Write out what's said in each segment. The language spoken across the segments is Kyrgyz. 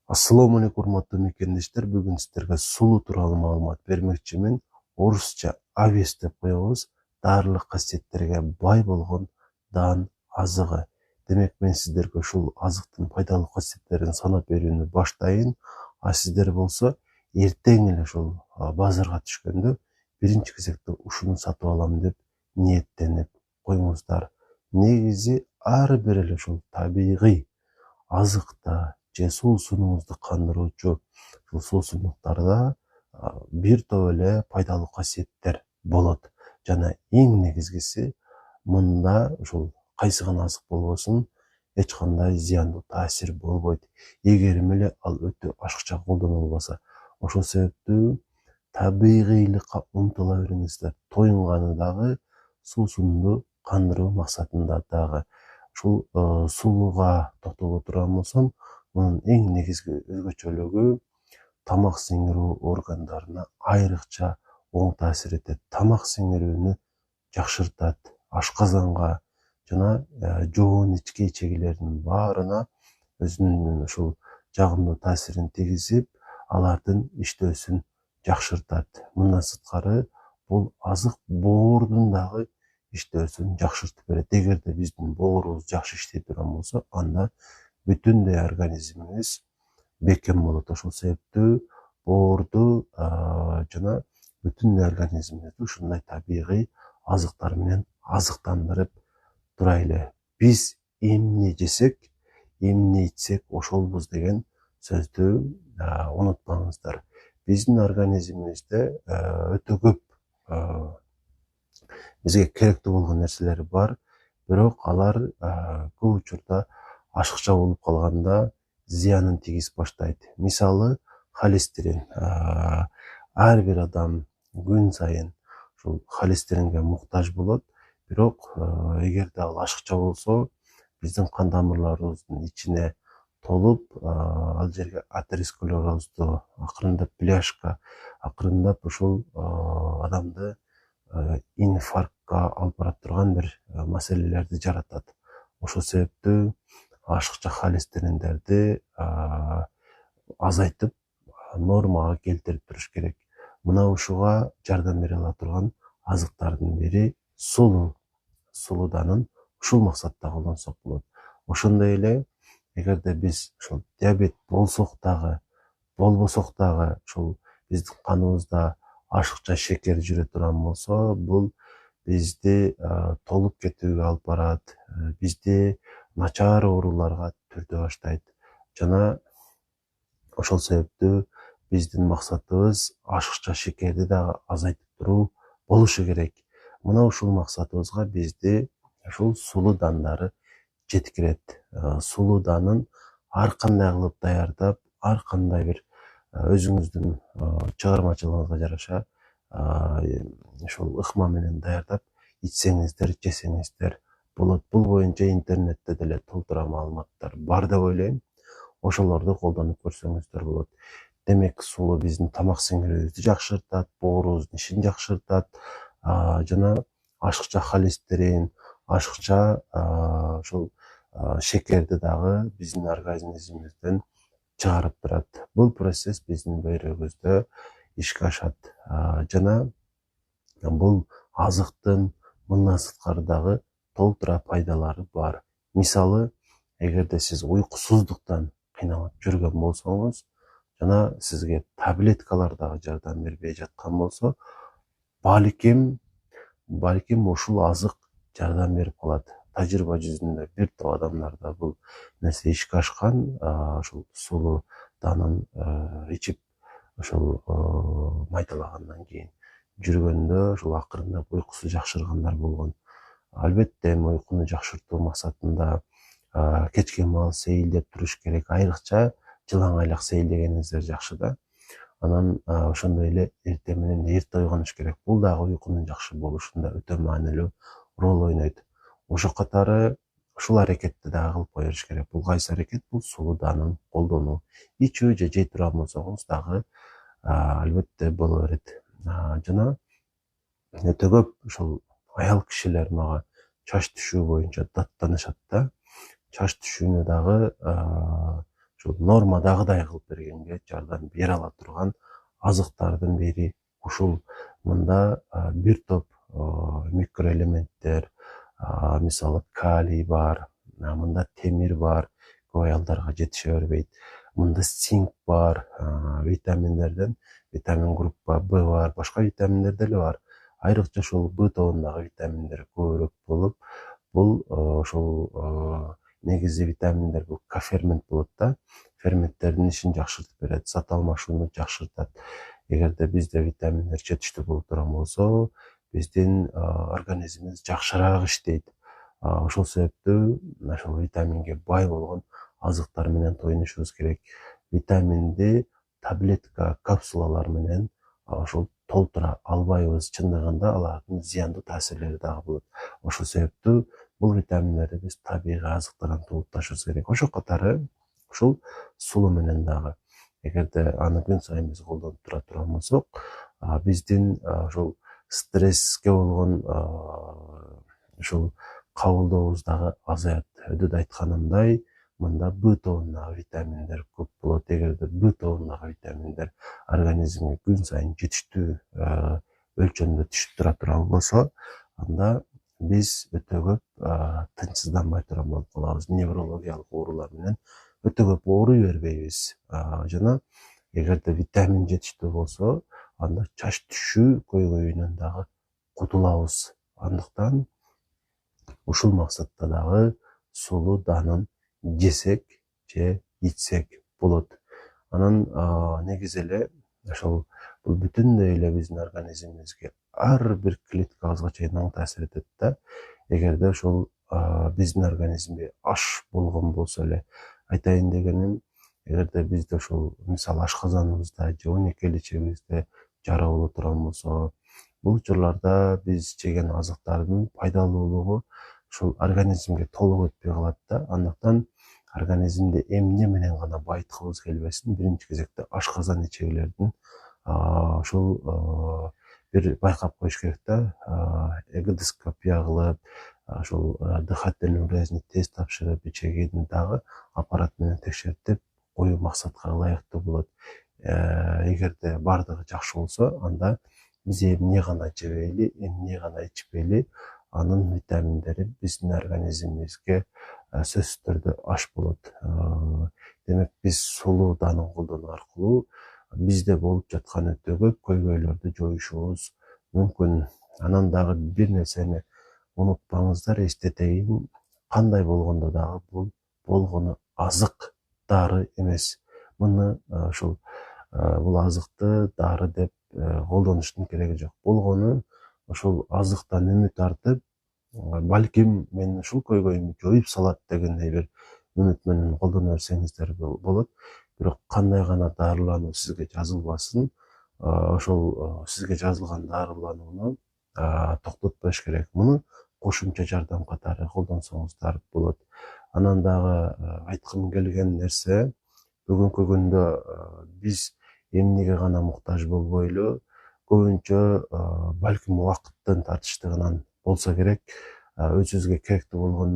Assalamu alaikum урматтуу мекендештер. Бүгүн сиздерге сулуу тууралуу маалымат бермекчимин. Орусча авес деп коебуз. Дарылык касиеттерге бай болгон дан азыгы. Демек мен сиздерге ушул азыктын пайдалуу касиеттерин санап берүүнү баштайын. А сиздер болсо эртең эле ушул базарга түшкөндө биринчи кезекте ушуну сатып алам деп ниеттенип коюңуздар. Негизи ар бир эле ушул табигый азыкта же суусунуңузду кандыруучу ушул суусундуктарда бир топ эле пайдалуу касиеттер болот. Жана эң негизгиси мында ушул кайсы гана азык болбосун эч кандай зыяндуу таасир болбойт. Эгерим эле ал өтө ашыкча колдонулбаса. Ошол себептүү табигыйлыкка умтула бериңиздер. Тоюнганы дагы суусунду кандыруу максатында дагы. Ушул сулууга токтоло турган болсом, мунун эң негизги өзгөчөлүгү тамак сиңирүү органдарына айрыкча оң таасир этет. Тамак сиңирүүнү жакшыртат, ашказанга жана жоон ички ичегилердин баарына өзүнүн ушул жагымдуу таасирин тийгизип, алардын иштөөсүн жакшыртат. Мындан сырткары бул азык боордун дагы иштөөсүн жакшыртып берет. Эгерде биздин боорубуз жакшы иштей турган болсо, анда бүтүндөй организмибиз бекем болот. Ошол себептүү боорду жана бүтүндөй организмибизди ушундай табигый азыктар менен азыктандырып турайлы. Биз эмне жесек, эмне ичсек ошолбуз деген сөздү унутпаңыздар. Биздин организмибизде өтө көп бизге керектүү болгон нерселер бар, бирок алар көп учурда ашыкча болуп калганда зыянын тийгизип баштайт. Мисалы, холестерин. Ар бир адам күн сайын ушул холестеринге муктаж болот, бирок эгерде ал ашыкча болсо, биздин кан тамырларыбыздын ичине толуп, ал жерге атеросклерозду, акырындап бляшка, акырындап ушул адамды инфарктка алып бара турган бир маселелерди жаратат. Ошол себептүү ашыкча холестериндерди азайтып, нормага келтирип туруш керек. Мына ушуга жардам бере ала турган азыктардын бири сулуу. Сулууданын ушул максатта колдонсок болот. Ошондой эле, эгерде биз ушул диабет болсок дагы, болбосок дагы, ушул биздин каныбызда ашыкча шекер жүрө турган болсо, бул бизди толуп кетүүгө алып барат, бизди начар ооруларга түртө баштайт. Жана ошол себептүү биздин максатыбыз ашыкча шекерди дагы азайтып туруу болушу керек. Мына ушул максатыбызга бизди ушул сулуу дандары жеткирет. Сулуу данын ар кандай кылып даярдап, ар кандай бир өзүңүздүн чыгармачылыгыңызга жараша ушул ыкма менен даярдап ичсеңиздер, жесеңиздер болот. Бул боюнча интернетте деле толтура маалыматтар бар деп ойлойм. Ошолорду колдонуп көрсөңүздөр болот. Демек, сулуу биздин тамак сиңирүүбүздү жакшыртат, боорубуздун ишин жакшыртат, жана ашыкча холестерин, ашыкча ушул шекерди дагы биздин организмибизден чыгарып турат. Бул процесс биздин бөйрөгүбүздө ишке ашат. Жана бул азыктын мындан сырткары дагы толтура пайдалары бар. Мисалы, эгерде сиз уйкусуздуктан кыйналып жүргөн болсоңуз, жана сизге таблеткалар дагы жардам бербей жаткан болсо, балким ушул азык жардам берип калат. Тажрыйба жүзүндө бир топ адамдарда бул нерсе ишке ашкан, ушул сулуу данын ичип, ошол майдалагандан кийин жүргөндө ушул акырындап уйкусу жакшыргандар болгон. Албетте, уйкуну жакшыртуу максатында кечке маал сейилдеп туруш керек. Айрыкча жылаң айлак сейилдегениңиздер жакшы да. Анан ошондой эле эртең менен эрте ойгонуш керек. Бул дагы уйкунун жакшы болушунда өтө маанилүү роль ойнойт. Ошол катары ушул аракетти дагы кылып кое бериш керек. Бул кайсы аракет? Бул сулуу данын колдонуу. Ичүү же жей турган болсоңуз дагы албетте боло берет. Жана өтө көп ушул аял кишилер мага чач түшүү боюнча даттанышат да. Чач түшүүнү дагы ушул нормадагыдай кылып бергенге жардам бере ала турган азыктардын бири ушул. Мында бир топ микроэлементтер, мисалы калий бар, мында темир бар, көп аялдарга жетише бербейт. Мында цинк бар, витаминдерден витамин группа Б бар, башка витаминдер деле бар. Айрыкча ушул Б тобундагы витаминдер көбүрөөк болуп, бул ошол негизи витаминдер бул кофермент болот да. Ферменттердин ишин жакшыртып берет, зат алмашууну жакшыртат. Эгерде бизде витаминдер жетиштүү болуп турган болсо, биздин организмибиз жакшыраак иштейт. Ошол себептүү ошол витаминге бай болгон азыктар менен тоюнушубуз керек. Витаминди таблетка, капсулалар менен ошол толтура албайбыз. Чындыгында алардын зыяндуу таасирлери дагы болот. Ошол себептүү бул витаминдерди биз табигый азыктардан толукташыбыз керек. Ошол катары ушул сулуу менен дагы. Эгерде аны күн сайын биз колдонуп тура турган болсок, биздин ошол стресске болгон ушул кабылдообуз дагы азаят. Өдөдө айтканымдай, мында Б тобундагы витаминдер көп болот. Эгерде Б тобундагы витаминдер организмге күн сайын жетиштүү өлчөмдө түшүп тура турган болсо, анда биз өтө көп тынчсызданбай турган болуп калабыз. Неврологиялык оорулар менен өтө көп ооруй бербейбиз. Жана эгерде витамин жетиштүү болсо, анда чач түшүү көйгөйүнөн дагы кутулабыз. Андыктан ушул максатта дагы сулуу данын жесек же ичсек болот. Анан негизи эле ошол бул бүтүндөй эле биздин организмибизге ар бир клеткабызга чейин оң таасир этет да. Эгерде ошол биздин организмде аш болгон болсо эле, айтайын дегеним, эгерде бизде ошол мисалы ашказаныбызда же 12-чегибизде жара боло турган болсо, бул учурларда биз жеген азыктардын пайдалуулугу ушул организмге толук өтпөй калат да. Андыктан организмди эмне менен гана байыткыбыз келбесин, биринчи кезекте ашказан ичегилердин ушул бир байкап коюш керек да. Эгодоскопия кылып, ошол дыхательный urazni тест тапшырып, ичегин дагы аппарат менен текшертип коюу максатка ылайыктуу болот. Эгерде бардыгы жакшы болсо, анда биз эмне гана жебейли, эмне гана ичпейли, анын витаминдери биздин организмибизге сөзсүз түрдө аш болот. Демек биз сулуу данын колдонуу аркылуу бизде болуп жаткан өтө көп көйгөйлөрдү жоюшубуз мүмкүн. Анан дагы бир нерсени унутпаңыздар, эстетейин, кандай болгондо дагы бул болгону азык, дары эмес. Муну ушул бул азыкты дары деп колдонуштун кереги жок. Болгону ошол азыктан үмүт артып, балким мен ушул көйгөйүмдү жоюп салат дегендей бир үмүт менен колдоно берсеңиздер болот. Бирок кандай гана дарылануу сизге жазылбасын, ошол сизге жазылган дарыланууну токтотпош керек. Муну кошумча жардам катары колдонсоңуздар болот. Анан дагы айткым келген нерсе, бүгүнкү күндө биз эмнеге гана муктаж болбойлу, көбүнчө балким убакыттын тартыштыгынан болсо керек, өзүбүзгө керектүү болгон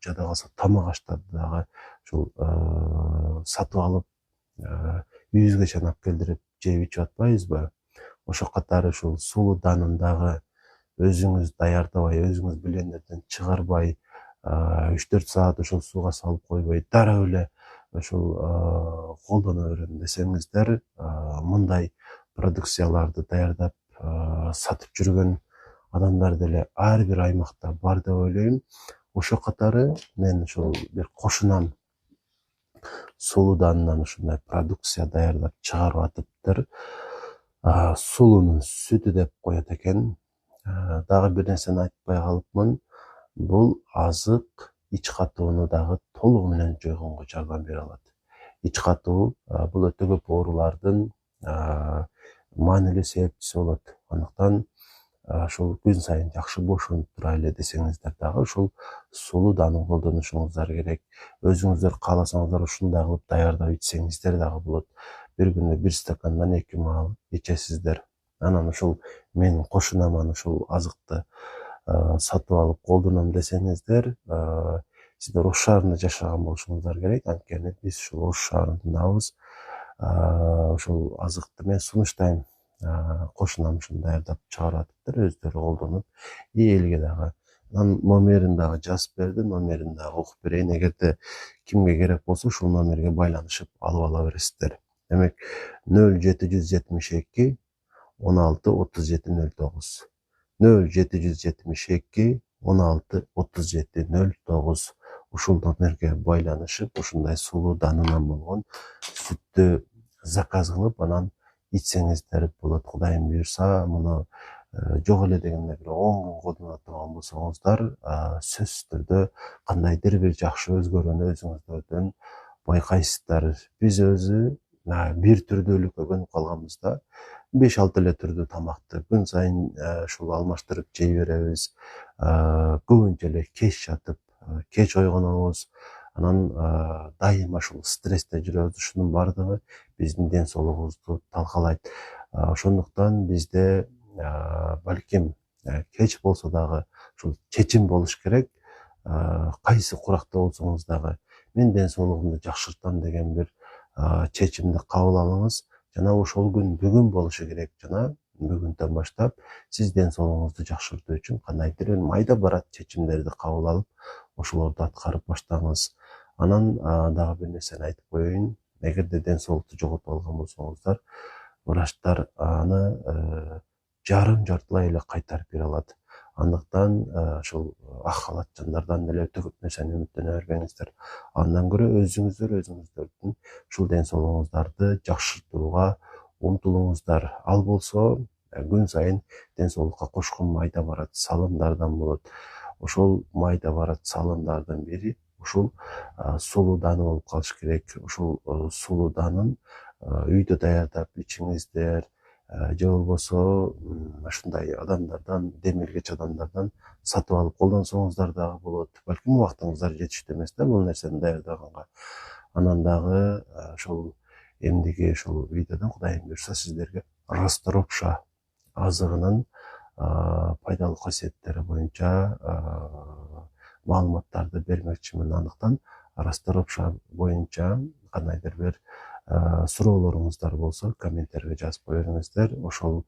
жада калса тамак аштарды дагы ушул сатып алып, үйүбүзгө чейин алып келдирип жеп ичип атпайбызбы? Ошол катары ушул сулуу данын дагы өзүңүз даярдабай, өзүңүз блендерден чыгарбай, 3-4 саат ошол сууга салып койбой, дароо эле ошол колдоно берем десеңиздер, мындай продукцияларды даярдап сатып жүргөн адамдар деле ар бир аймакта бар деп ойлойм. Ошол катары мен ушул бир кошунам, сулуу дандан ушундай продукция даярдап чыгарып атыптыр. Сулуунун сүтү деп коет экен. Дагы бир нерсени айтпай калыпмын. Бул азык ич катууну дагы толугу менен жойгонго жардам бере алат. Ич катуу бул өтө көп оорулардын маанилүү себепчиси болот. Андыктан ушул күн сайын жакшы бошонуп турайлы десеңиздер дагы ушул сулуу данын колдонушуңуздар керек. Өзүңүздөр кааласаңыздар ушундай кылып даярдап ичсеңиздер дагы болот. Бир күндө 1 стакандан 2 маал ичесиздер. Анан ушул мен кошунам ушул азыкты сатып алып колдоном десеңиздер, сиздер Ош шаарында жашаган болушуңуздар керек. Анткени биз ушул Ош шаарындабыз. Ошол азыкты мен сунуштайм. Кошунам ушуну даярдап чыгарып атыптыр, өздөрү колдонуп. Элге дагы анан номерин дагы жазып берди, номерин дагы окуп берейин. Эгерде кимге керек болсо ушул номерге байланышып алып ала бересиздер. Демек 0772 16 37 09 0772 16 37 09 ушул номерге байланышып ушундай сулуу данынан болгон сүттү заказ кылып анан ичсеңиздер болот. Кудайым буюрса, муну жок эле дегенде бир 10 күн колдоно турган болсоңуздар, сөзсүз түрдө кандайдыр бир жакшы өзгөрүүнү өзүңүздөрдөн байкайсыздар. Биз өзү бир түрдүүлүккө көнүп калганбыз да. 5-6 эле түрдүү тамакты күн сайын ушул алмаштырып жей беребиз. Көбүнчө эле кеч жатып, кеч ойгонобуз. Анан дайыма ушул стрессте жүрөбүз. Ушунун баардыгы биздин ден соолугубузду талкалайт. Ошондуктан бизде балким кеч болсо дагы ушул чечим болуш керек. Кайсы куракта болсоңуз дагы мен ден соолугумду жакшыртам деген бир чечимди кабыл алыңыз. Жана ошол күн бүгүн болушу керек. Жана бүгүндөн баштап сиз ден соолугуңузду жакшыртуу үчүн кандайдыр бир майда барат чечимдерди кабыл алып, ошолорду аткарып баштаңыз. Анан дагы бир нерсени айтып коеюн. Эгерде ден соолукту жоготуп алган болсоңуздар, врачтар аны жартылай эле кайтарып бере алат. Андыктан ушул ак халатчандардан деле өтө көп нерсени үмүттөнө бербеңиздер. Андан көрө өзүңүздөрдүн ушул ден соолугуңуздарды жакшыртууга умтулуңуздар. Ал болсо күн сайын ден соолукка кошкон майда барат салымдардан болот. Ошол майда барат салымдардын бири ушул сулуу даны болуп калыш керек. Ушул сулуу данын үйдө даярдап ичиңиздер, же болбосо ушундай адамдардан, демиргеч адамдардан сатып алып колдонсоңуздар дагы болот. Балким убактыңыздар жетиштүү эмес да бул нерсени даярдаганга. Анан дагы ошол эмдиги ушул видеодон Кудайым буюрса сиздерге расторопша азыгынын пайдалуу касиеттери боюнча маалыматтарды бермекчимин. Андыктан расторопша боюнча кандайдыр бир суроолоруңуздар болсо комменттерге жазып кое бериңиздер. Ошол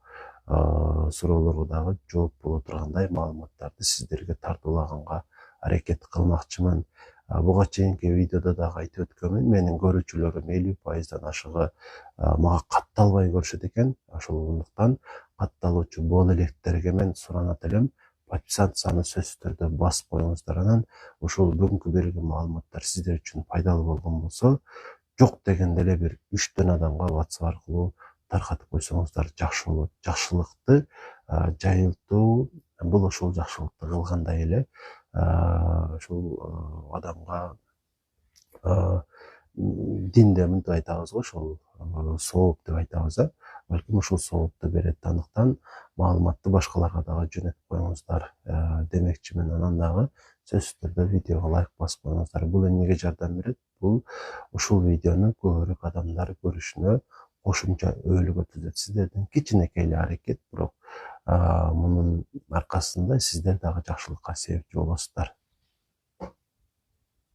суроолорго дагы жооп боло тургандай маалыматтарды сиздерге тартуулаганга аракет кылмакчымын. Буга чейинки видеодо дагы айтып өткөнмүн, менин көрүүчүлөрүм 50%дан ашыгы мага катталбай көрүшөт экен. Ошондуктан катталуучу бол электерге мен суранат элем. Подписаться сөзсүз түрдө басып коюңуздар. Анан ушул бүгүнкү берилген маалыматтар сиздер үчүн пайдалуу болгон болсо, жок дегенде эле бир 3 адамга WhatsApp аркылуу таркатып койсоңуздар жакшы болот. Жакшылыкты жайылтуу бул ошол жакшылыкты кылгандай эле ушул адамга динде мынтип айтабыз го, ошол сооп деп айтабыз да. Балким ушул соопту берет. Андыктан маалыматты башкаларга дагы жөнөтүп коюңуздар демекчимин. Анан дагы сөзсүз түрдө видеого лайк басып коюңуздар. Бул эмнеге жардам берет? Бул ушул видеону көбүрөөк адамдар көрүшүнө кошумча өөлүгө түзөт. Сиздердин кичинекей эле аракет, бирок мунун аркасында сиздер дагы жакшылыкка себепчи болосуздар.